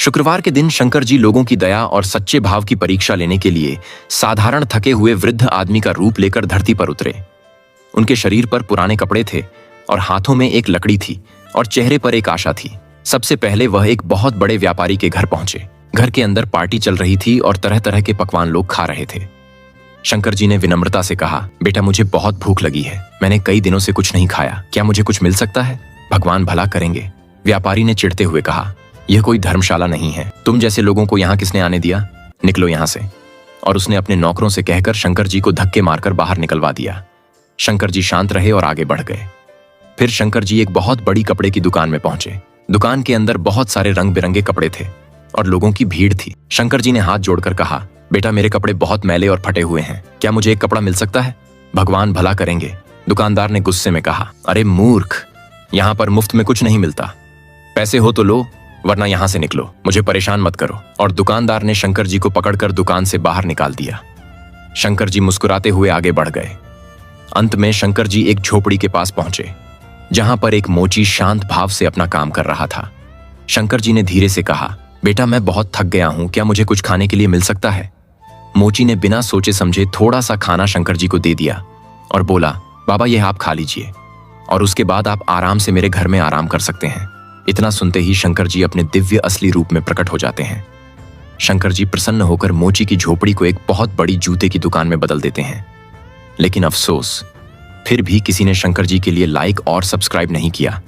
शुक्रवार के दिन शंकर जी लोगों की दया और सच्चे भाव की परीक्षा लेने के लिए साधारण थके हुए वृद्ध आदमी का रूप लेकर धरती पर उतरे। उनके शरीर पर पुराने कपड़े थे और हाथों में एक लकड़ी थी और चेहरे पर एक आशा थी। सबसे पहले वह एक बहुत बड़े व्यापारी के घर पहुंचे। घर के अंदर पार्टी चल रही थी और तरह तरह के पकवान लोग खा रहे थे। शंकर जी ने विनम्रता से कहा, बेटा मुझे बहुत भूख लगी है, मैंने कई दिनों से कुछ नहीं खाया, क्या मुझे कुछ मिल सकता है? भगवान भला करेंगे। व्यापारी ने चिढ़ते हुए कहा, यह कोई धर्मशाला नहीं है, तुम जैसे लोगों को यहाँ किसने आने दिया? निकलो यहाँ से। और उसने अपने नौकरों से कहकर शंकर जी को धक्के मारकर बाहर निकलवा दिया। शंकर जी शांत रहे और आगे बढ़ गए। फिर शंकर जी एक बहुत बड़ी कपड़े की दुकान में पहुंचे। दुकान के अंदर बहुत सारे रंग बिरंगे कपड़े थे और लोगों की भीड़ थी। शंकर जी ने हाथ जोड़कर कहा, बेटा मेरे कपड़े बहुत मैले और फटे हुए हैं, क्या मुझे एक कपड़ा मिल सकता है? भगवान भला करेंगे। दुकानदार ने गुस्से में कहा, अरे मूर्ख, यहाँ पर मुफ्त में कुछ नहीं मिलता, पैसे हो तो लो वरना यहाँ से निकलो, मुझे परेशान मत करो। और दुकानदार ने शंकर जी को पकड़कर दुकान से बाहर निकाल दिया। शंकर जी मुस्कुराते हुए आगे बढ़ गए। अंत में शंकर जी एक झोपड़ी के पास पहुंचे जहां पर एक मोची शांत भाव से अपना काम कर रहा था। शंकर जी ने धीरे से कहा, बेटा मैं बहुत थक गया हूं, क्या मुझे कुछ खाने के लिए मिल सकता है? मोची ने बिना सोचे समझे थोड़ा सा खाना शंकर जी को दे दिया और बोला, बाबा यह आप खा लीजिए और उसके बाद आप आराम से मेरे घर में आराम कर सकते हैं। इतना सुनते ही शंकर जी अपने दिव्य असली रूप में प्रकट हो जाते हैं। शंकर जी प्रसन्न होकर मोची की झोपड़ी को एक बहुत बड़ी जूते की दुकान में बदल देते हैं। लेकिन अफसोस, फिर भी किसी ने शंकर जी के लिए लाइक और सब्सक्राइब नहीं किया।